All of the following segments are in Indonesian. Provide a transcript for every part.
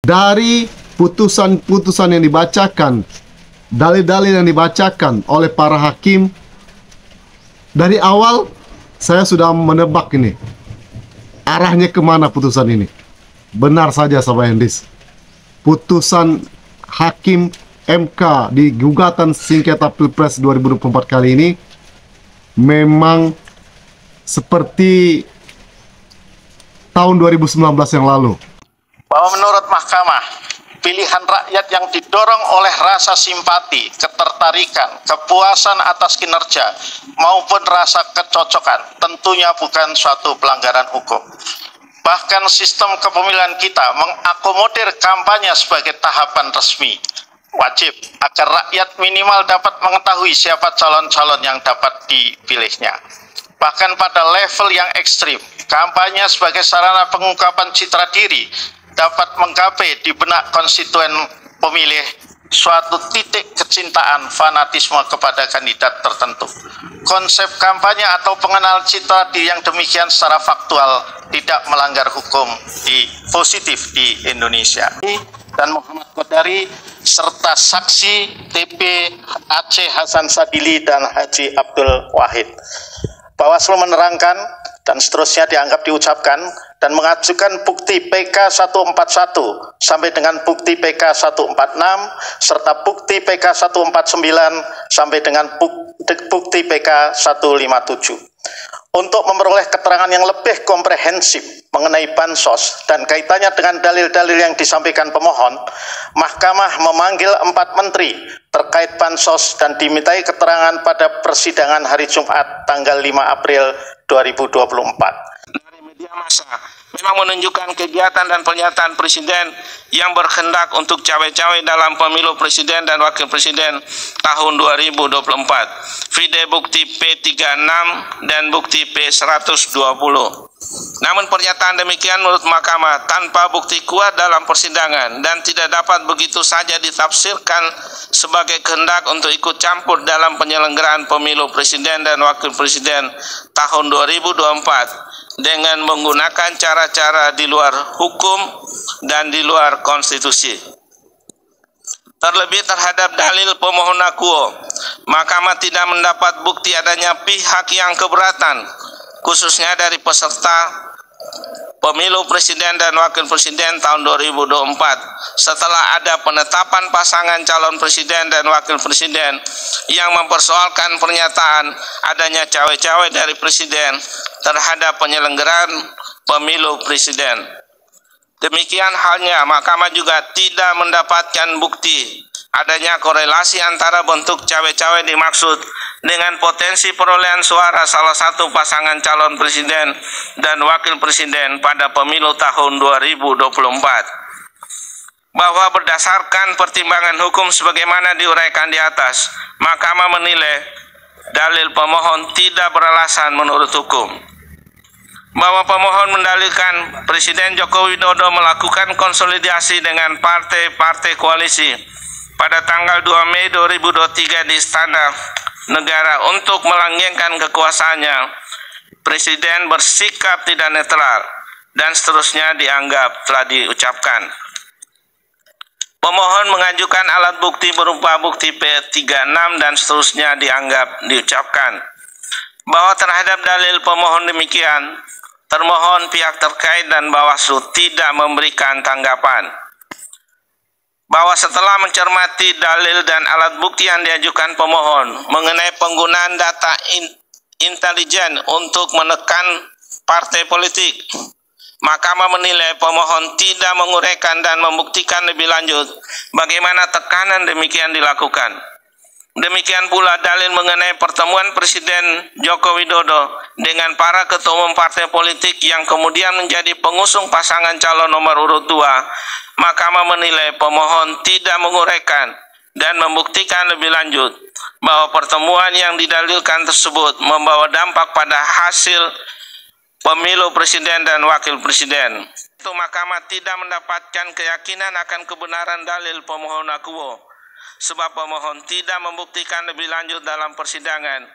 Dari putusan-putusan yang dibacakan, dalil-dalil yang dibacakan oleh para hakim, dari awal saya sudah menebak ini arahnya kemana putusan ini. Benar saja Sahabat Hendis, putusan hakim MK di gugatan sengketa Pilpres 2024 kali ini memang seperti tahun 2019 yang lalu, bahwa menurut mahkamah, pilihan rakyat yang didorong oleh rasa simpati, ketertarikan, kepuasan atas kinerja, maupun rasa kecocokan tentunya bukan suatu pelanggaran hukum. Bahkan sistem kepemilian kita mengakomodir kampanye sebagai tahapan resmi, wajib, agar rakyat minimal dapat mengetahui siapa calon-calon yang dapat dipilihnya. Bahkan pada level yang ekstrim, kampanye sebagai sarana pengungkapan citra diri dapat menggapai di benak konstituen pemilih suatu titik kecintaan fanatisme kepada kandidat tertentu. Konsep kampanye atau pengenal citra diri yang demikian secara faktual tidak melanggar hukum positif di Indonesia. Dan Muhammad Kodari serta saksi TP Aceh Hasan Sadili dan Haji Abdul Wahid. Bawaslu menerangkan dan seterusnya dianggap diucapkan dan mengajukan bukti PK 141 sampai dengan bukti PK 146 serta bukti PK 149 sampai dengan bukti PK 157 untuk memperoleh keterangan yang lebih komprehensif mengenai bansos dan kaitannya dengan dalil-dalil yang disampaikan pemohon. Mahkamah memanggil 4 menteri terkait bansos dan dimintai keterangan pada persidangan hari Jumat tanggal 5 April 2024. Dari media massa memang menunjukkan kegiatan dan pernyataan presiden yang berkehendak untuk cawe-cawe dalam pemilu presiden dan wakil presiden tahun 2024. Video bukti P36 dan bukti P120. Namun pernyataan demikian menurut mahkamah tanpa bukti kuat dalam persidangan dan tidak dapat begitu saja ditafsirkan sebagai kehendak untuk ikut campur dalam penyelenggaraan pemilu presiden dan wakil presiden tahun 2024 dengan menggunakan cara-cara di luar hukum dan di luar konstitusi. Terlebih terhadap dalil pemohon akuo, mahkamah tidak mendapat bukti adanya pihak yang keberatan, khususnya dari peserta pemilu presiden dan wakil presiden tahun 2024 setelah ada penetapan pasangan calon presiden dan wakil presiden yang mempersoalkan pernyataan adanya cawe-cawe dari presiden terhadap penyelenggaraan pemilu presiden. Demikian halnya mahkamah juga tidak mendapatkan bukti adanya korelasi antara bentuk cawe-cawe dimaksud dengan potensi perolehan suara salah satu pasangan calon presiden dan wakil presiden pada pemilu tahun 2024. Bahwa berdasarkan pertimbangan hukum sebagaimana diuraikan di atas, mahkamah menilai dalil pemohon tidak beralasan menurut hukum. Bahwa pemohon mendalilkan Presiden Joko Widodo melakukan konsolidasi dengan partai-partai koalisi pada tanggal 2 Mei 2023 di Istana Negara untuk melanggengkan kekuasaannya, Presiden bersikap tidak netral, dan seterusnya dianggap telah diucapkan. Pemohon mengajukan alat bukti berupa bukti P36 dan seterusnya dianggap diucapkan. Bahwa terhadap dalil pemohon demikian, termohon pihak terkait dan Bawaslu tidak memberikan tanggapan. Bahwa setelah mencermati dalil dan alat bukti yang diajukan pemohon mengenai penggunaan data intelijen untuk menekan partai politik, mahkamah menilai pemohon tidak menguraikan dan membuktikan lebih lanjut bagaimana tekanan demikian dilakukan. Demikian pula dalil mengenai pertemuan Presiden Joko Widodo dengan para ketua umum partai politik yang kemudian menjadi pengusung pasangan calon nomor urut 2. Mahkamah menilai pemohon tidak menguraikan dan membuktikan lebih lanjut bahwa pertemuan yang didalilkan tersebut membawa dampak pada hasil pemilu presiden dan wakil presiden. Itu mahkamah tidak mendapatkan keyakinan akan kebenaran dalil pemohon akuo, sebab pemohon tidak membuktikan lebih lanjut dalam persidangan.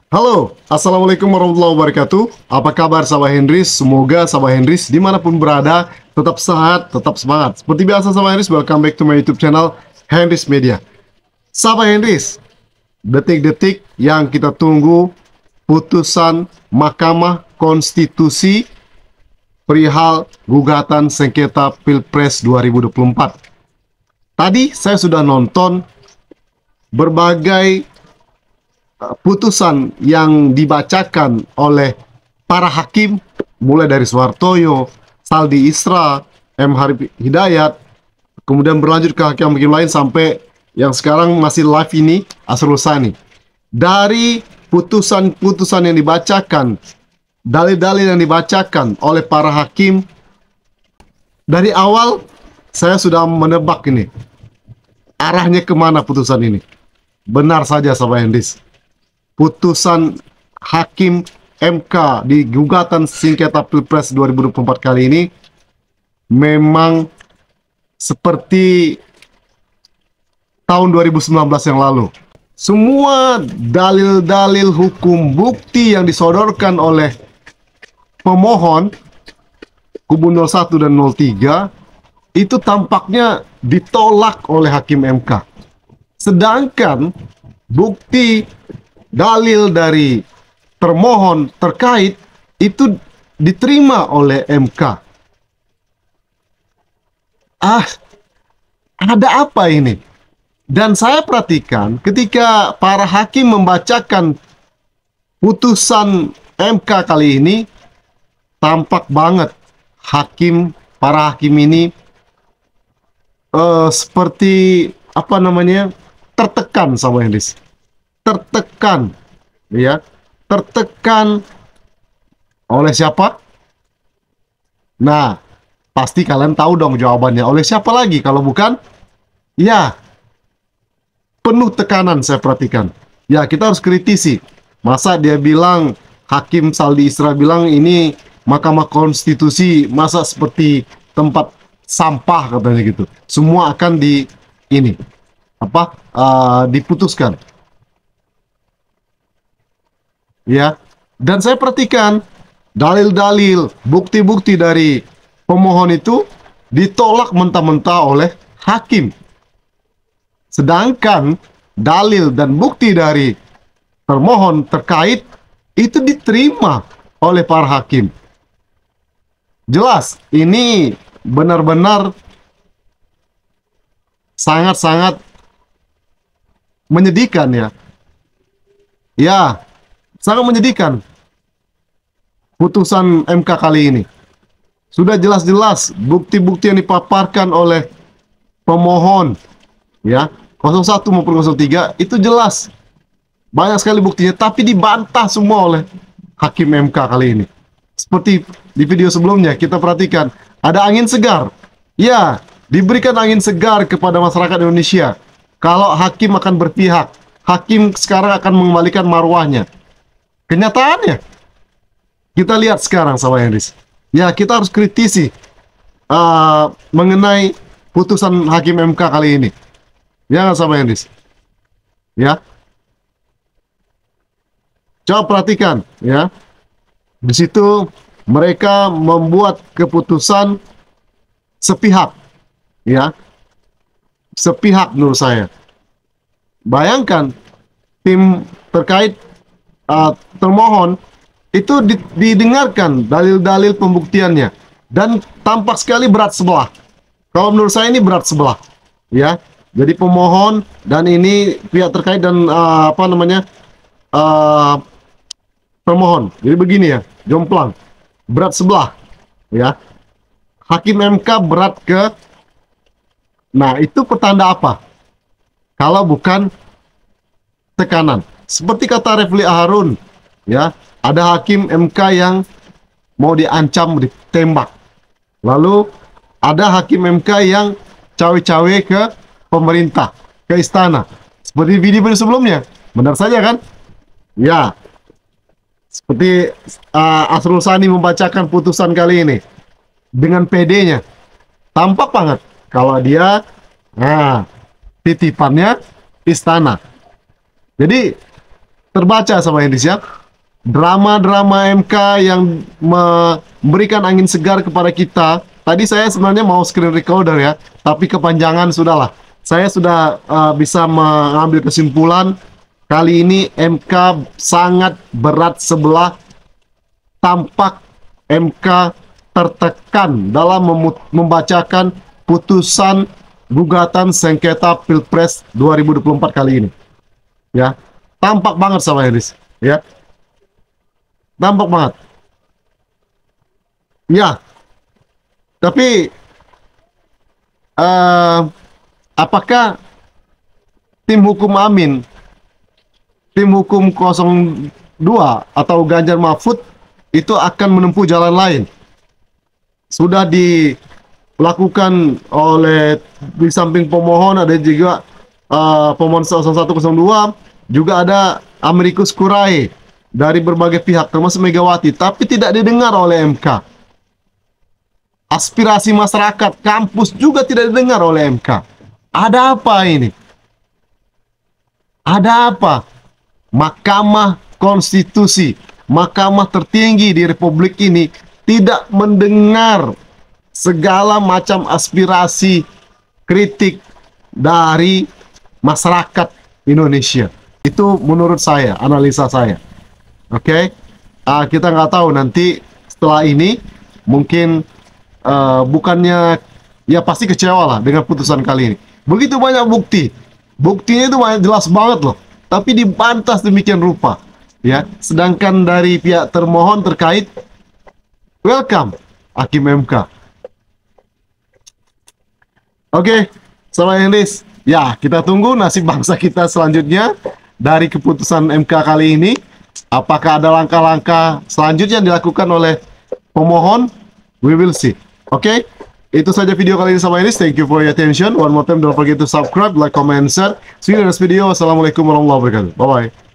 Halo, Assalamualaikum warahmatullahi wabarakatuh. Apa kabar sahabat Hendris? Semoga sahabat Hendris dimanapun berada tetap sehat, tetap semangat. Seperti biasa sahabat Hendris, welcome back to my YouTube channel Hendris Media. Sahabat Hendris, detik-detik yang kita tunggu putusan Mahkamah Konstitusi perihal gugatan sengketa Pilpres 2024. Tadi saya sudah nonton berbagai putusan yang dibacakan oleh para hakim, mulai dari Soehartoyo, Saldi Isra, M. Harif Hidayat, kemudian berlanjut ke hakim-hakim lain sampai yang sekarang masih live ini, Asrul Sani. Dari putusan-putusan yang dibacakan, dalil-dalil yang dibacakan oleh para hakim, dari awal saya sudah menebak ini, arahnya kemana putusan ini. Benar saja sahabat Hendis, putusan Hakim MK di gugatan sengketa Pilpres 2024 kali ini memang seperti tahun 2019 yang lalu. Semua dalil-dalil hukum bukti yang disodorkan oleh pemohon kubu 01 dan 03 itu tampaknya ditolak oleh Hakim MK. Sedangkan bukti dalil dari termohon terkait itu diterima oleh MK. Ada apa ini? Dan saya perhatikan ketika para hakim membacakan putusan MK kali ini, tampak banget para hakim ini seperti apa namanya, tertekan sama Hendis. Tertekan, ya, tertekan oleh siapa? Nah, pasti kalian tahu dong jawabannya. Oleh siapa lagi kalau bukan? Ya, penuh tekanan saya perhatikan. Ya, kita harus kritisi. Masa dia bilang, Hakim Saldi Isra bilang ini Mahkamah Konstitusi, masa seperti tempat sampah katanya gitu. Semua akan diputuskan. Ya, dan saya perhatikan dalil-dalil, bukti-bukti dari pemohon itu ditolak mentah-mentah oleh hakim. Sedangkan dalil dan bukti dari termohon terkait itu diterima oleh para hakim. Jelas, ini benar-benar sangat-sangat menyedihkan ya. Ya, sangat menyedihkan putusan MK kali ini. Sudah jelas-jelas bukti-bukti yang dipaparkan oleh pemohon, ya, 01 maupun 03 itu jelas. Banyak sekali buktinya, tapi dibantah semua oleh Hakim MK kali ini. Seperti di video sebelumnya kita perhatikan, ada angin segar. Ya, diberikan angin segar kepada masyarakat Indonesia. Kalau hakim akan berpihak, hakim sekarang akan mengembalikan marwahnya. Kenyataannya kita lihat sekarang sahabat Hendris. Ya, kita harus kritisi mengenai putusan Hakim MK kali ini. Ya nggak sahabat Hendris? Ya, coba perhatikan ya. Di situ mereka membuat keputusan sepihak, ya, sepihak menurut saya. Bayangkan tim terkait termohon itu didengarkan dalil-dalil pembuktiannya dan tampak sekali berat sebelah. Kalau menurut saya ini berat sebelah, ya. Jadi pemohon dan ini pihak terkait dan termohon. Jadi begini ya, jomplang, berat sebelah, ya. Hakim MK berat ke, nah itu pertanda apa? Kalau bukan tekanan. Seperti kata Refli Harun, ya, ada hakim MK yang mau diancam ditembak. Lalu ada hakim MK yang cawe-cawe ke pemerintah, ke istana. Seperti video-video sebelumnya. Benar saja kan? Ya. Seperti Asrul Sani membacakan putusan kali ini dengan PD-nya. Tampak banget kalau dia titipannya istana. Jadi terbaca sama Hendris ya. Drama-drama MK yang memberikan angin segar kepada kita. Tadi saya sebenarnya mau screen recorder ya, tapi kepanjangan sudahlah. Saya sudah bisa mengambil kesimpulan kali ini MK sangat berat sebelah. Tampak MK tertekan dalam membacakan putusan gugatan sengketa Pilpres 2024 kali ini. Ya, tampak banget sama Hendris, ya. Tampak banget. Ya. Tapi apakah tim hukum Amin, tim hukum 02 atau Ganjar Mahfud itu akan menempuh jalan lain? Sudah dilakukan oleh, di samping pemohon ada juga pemohon 0102, juga ada amicus curiae dari berbagai pihak termasuk Megawati, tapi tidak didengar oleh MK. Aspirasi masyarakat kampus juga tidak didengar oleh MK. Ada apa ini? Ada apa? Mahkamah Konstitusi, mahkamah tertinggi di Republik ini, tidak mendengar segala macam aspirasi kritik dari masyarakat Indonesia. Itu menurut saya, analisa saya. Oke, kita nggak tahu nanti setelah ini mungkin bukannya, ya pasti kecewa lah dengan putusan kali ini. Begitu banyak bukti, buktinya itu jelas banget loh, tapi dibantah demikian rupa, ya. Sedangkan dari pihak termohon terkait, welcome Hakim MK. Oke, sama Hendris, ya kita tunggu nasib bangsa kita selanjutnya dari keputusan MK kali ini. Apakah ada langkah-langkah selanjutnya yang dilakukan oleh pemohon? We will see. Oke, itu saja video kali ini sama Hendris. Thank you for your attention. One more time, don't forget to subscribe, like, comment, share. See you in the next video. Wassalamualaikum warahmatullahi wabarakatuh. Bye-bye.